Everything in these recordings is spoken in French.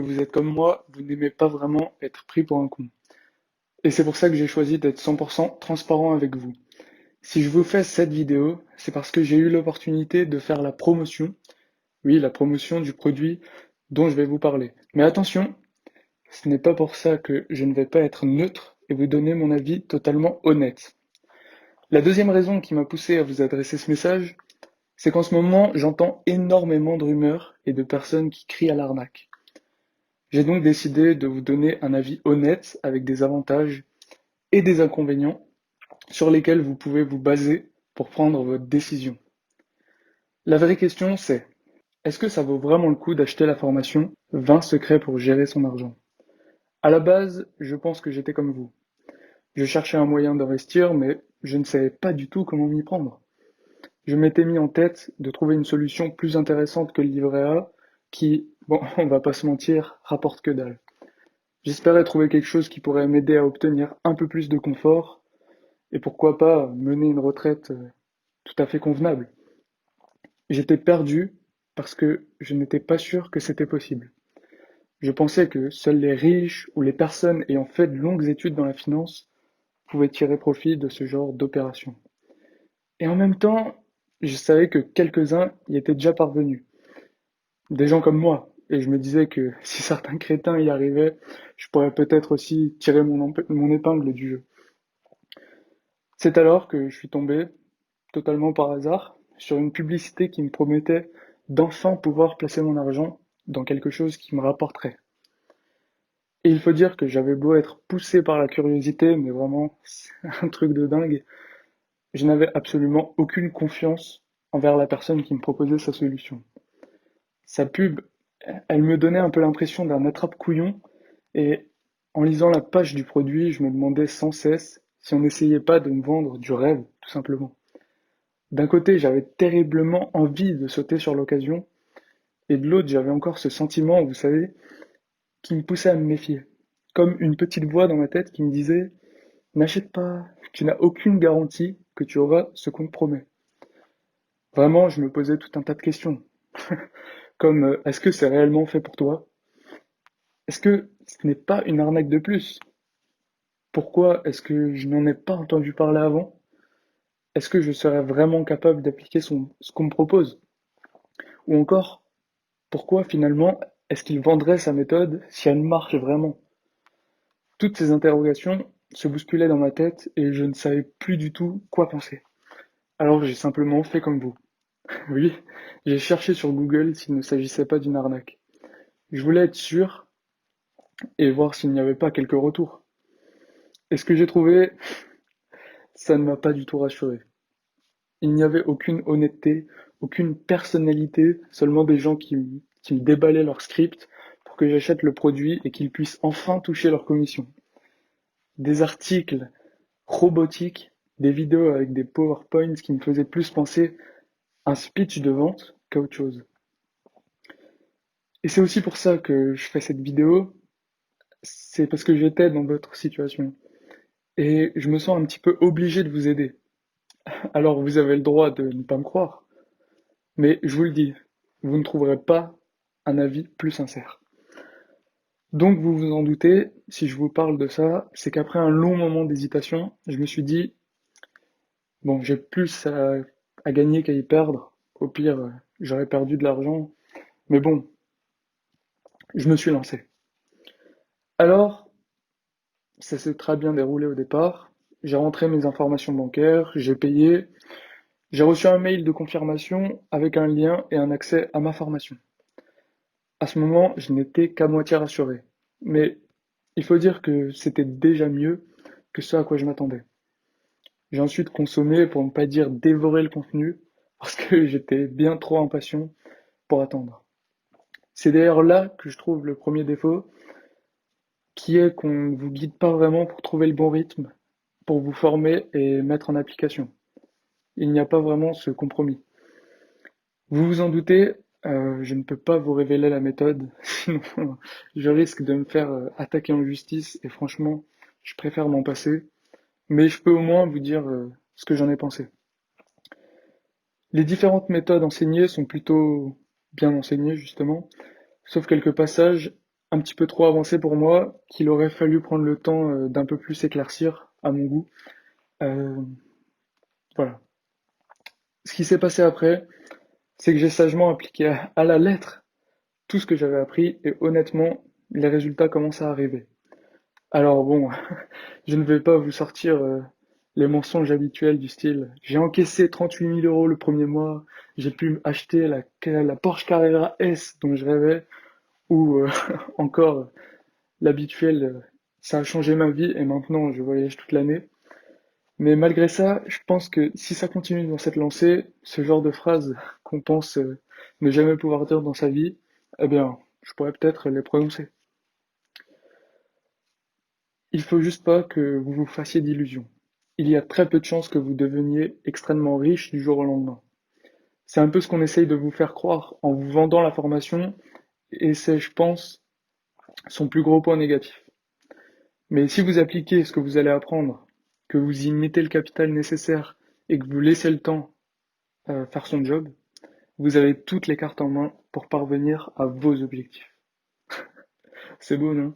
vous êtes comme moi, vous n'aimez pas vraiment être pris pour un con. Et c'est pour ça que j'ai choisi d'être 100% transparent avec vous. Si je vous fais cette vidéo, c'est parce que j'ai eu l'opportunité de faire la promotion, oui, la promotion du produit dont je vais vous parler. Mais attention, ce n'est pas pour ça que je ne vais pas être neutre et vous donner mon avis totalement honnête. La deuxième raison qui m'a poussé à vous adresser ce message, c'est qu'en ce moment, j'entends énormément de rumeurs et de personnes qui crient à l'arnaque. J'ai donc décidé de vous donner un avis honnête avec des avantages et des inconvénients sur lesquels vous pouvez vous baser pour prendre votre décision. La vraie question c'est, est-ce que ça vaut vraiment le coup d'acheter la formation 20 secrets pour gérer son argent? À la base, je pense que j'étais comme vous. Je cherchais un moyen d'investir, mais je ne savais pas du tout comment m'y prendre. Je m'étais mis en tête de trouver une solution plus intéressante que le livret A, qui, bon, on va pas se mentir, rapporte que dalle. J'espérais trouver quelque chose qui pourrait m'aider à obtenir un peu plus de confort et pourquoi pas mener une retraite tout à fait convenable. J'étais perdu parce que je n'étais pas sûr que c'était possible. Je pensais que seuls les riches ou les personnes ayant fait de longues études dans la finance pouvaient tirer profit de ce genre d'opération. Et en même temps, je savais que quelques-uns y étaient déjà parvenus. Des gens comme moi. Et je me disais que si certains crétins y arrivaient, je pourrais peut-être aussi tirer mon épingle du jeu. C'est alors que je suis tombé, totalement par hasard, sur une publicité qui me promettait d'enfin pouvoir placer mon argent dans quelque chose qui me rapporterait. Et il faut dire que j'avais beau être poussé par la curiosité, mais vraiment, c'est un truc de dingue, je n'avais absolument aucune confiance envers la personne qui me proposait sa solution. Sa pub, elle me donnait un peu l'impression d'un attrape-couillon, et en lisant la page du produit, je me demandais sans cesse si on n'essayait pas de me vendre du rêve, tout simplement. D'un côté, j'avais terriblement envie de sauter sur l'occasion, et de l'autre, j'avais encore ce sentiment, vous savez, qui me poussait à me méfier. Comme une petite voix dans ma tête qui me disait: n'achète pas, tu n'as aucune garantie que tu auras ce qu'on te promet. Vraiment, je me posais tout un tas de questions, comme est-ce que c'est réellement fait pour toi? Est-ce que ce n'est pas une arnaque de plus? Pourquoi est-ce que je n'en ai pas entendu parler avant? Est-ce que je serais vraiment capable d'appliquer ce qu'on me propose? Ou encore, pourquoi finalement est-ce qu'il vendrait sa méthode si elle marche vraiment? Toutes ces interrogations se bousculaient dans ma tête et je ne savais plus du tout quoi penser. Alors j'ai simplement fait comme vous. Oui, j'ai cherché sur Google s'il ne s'agissait pas d'une arnaque. Je voulais être sûr et voir s'il n'y avait pas quelques retours. Et ce que j'ai trouvé, ça ne m'a pas du tout rassuré. Il n'y avait aucune honnêteté, aucune personnalité, seulement des gens qui me déballaient leur script pour que j'achète le produit et qu'ils puissent enfin toucher leur commission. Des articles robotiques, des vidéos avec des PowerPoints qui me faisaient plus penser à un speech de vente qu'à autre chose. Et c'est aussi pour ça que je fais cette vidéo, c'est parce que j'étais dans votre situation. Et je me sens un petit peu obligé de vous aider. Alors vous avez le droit de ne pas me croire, mais je vous le dis, vous ne trouverez pas un avis plus sincère. Donc vous vous en doutez, si je vous parle de ça, c'est qu'après un long moment d'hésitation, je me suis dit, bon, j'ai plus à gagner qu'à y perdre. Au pire, j'aurais perdu de l'argent. Mais bon, je me suis lancé. Alors, ça s'est très bien déroulé au départ. J'ai rentré mes informations bancaires, j'ai payé, j'ai reçu un mail de confirmation avec un lien et un accès à ma formation. À ce moment, je n'étais qu'à moitié rassuré. Mais il faut dire que c'était déjà mieux que ce à quoi je m'attendais. J'ai ensuite consommé, pour ne pas dire dévoré le contenu, parce que j'étais bien trop impatient pour attendre. C'est d'ailleurs là que je trouve le premier défaut, qui est qu'on ne vous guide pas vraiment pour trouver le bon rythme, pour vous former et mettre en application. Il n'y a pas vraiment ce compromis. Vous vous en doutez, je ne peux pas vous révéler la méthode, sinon je risque de me faire attaquer en justice et franchement, je préfère m'en passer. Mais je peux au moins vous dire ce que j'en ai pensé. Les différentes méthodes enseignées sont plutôt bien enseignées justement, sauf quelques passages un petit peu trop avancé pour moi, qu'il aurait fallu prendre le temps d'un peu plus éclaircir à mon goût. Euh, voilà. Ce qui s'est passé après, c'est que j'ai sagement appliqué à la lettre tout ce que j'avais appris et honnêtement, les résultats commencent à arriver. Alors bon, je ne vais pas vous sortir les mensonges habituels du style j'ai encaissé 38 000 euros le premier mois, j'ai pu acheter la Porsche Carrera S dont je rêvais, ou encore l'habituel ça a changé ma vie et maintenant je voyage toute l'année. Mais malgré ça, je pense que si ça continue dans cette lancée, ce genre de phrases qu'on pense ne jamais pouvoir dire dans sa vie, eh bien, je pourrais peut-être les prononcer. Il faut juste pas que vous vous fassiez d'illusions. Il y a très peu de chances que vous deveniez extrêmement riche du jour au lendemain. C'est un peu ce qu'on essaye de vous faire croire en vous vendant la formation, et c'est, je pense, son plus gros point négatif. Mais si vous appliquez ce que vous allez apprendre, que vous y mettez le capital nécessaire et que vous laissez le temps faire son job, vous avez toutes les cartes en main pour parvenir à vos objectifs. C'est beau, non?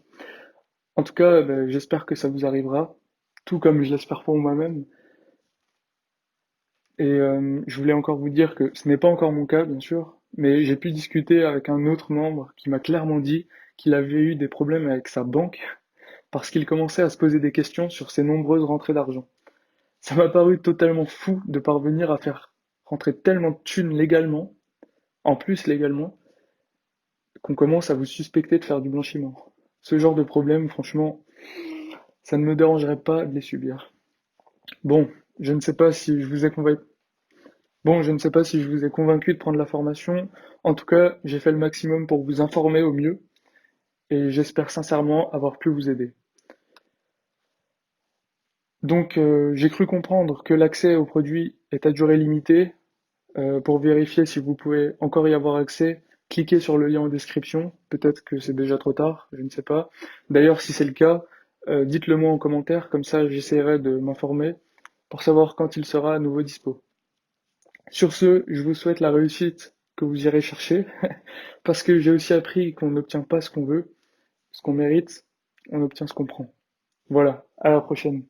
En tout cas, j'espère que ça vous arrivera, tout comme je l'espère pour moi-même. Et je voulais encore vous dire que ce n'est pas encore mon cas, bien sûr, mais j'ai pu discuter avec un autre membre qui m'a clairement dit qu'il avait eu des problèmes avec sa banque parce qu'il commençait à se poser des questions sur ses nombreuses rentrées d'argent. Ça m'a paru totalement fou de parvenir à faire rentrer tellement de thunes légalement, en plus légalement, qu'on commence à vous suspecter de faire du blanchiment. Ce genre de problème, franchement, ça ne me dérangerait pas de les subir. Bon, je ne sais pas si je vous ai convaincu. Bon, je ne sais pas si je vous ai convaincu de prendre la formation. En tout cas, j'ai fait le maximum pour vous informer au mieux et j'espère sincèrement avoir pu vous aider. Donc, j'ai cru comprendre que l'accès au produit est à durée limitée. Pour vérifier si vous pouvez encore y avoir accès, cliquez sur le lien en description. Peut-être que c'est déjà trop tard, je ne sais pas. D'ailleurs, si c'est le cas, dites-le moi en commentaire, comme ça j'essaierai de m'informer pour savoir quand il sera à nouveau dispo. Sur ce, je vous souhaite la réussite que vous irez chercher, parce que j'ai aussi appris qu'on n'obtient pas ce qu'on veut, ce qu'on mérite, on obtient ce qu'on prend. Voilà, à la prochaine.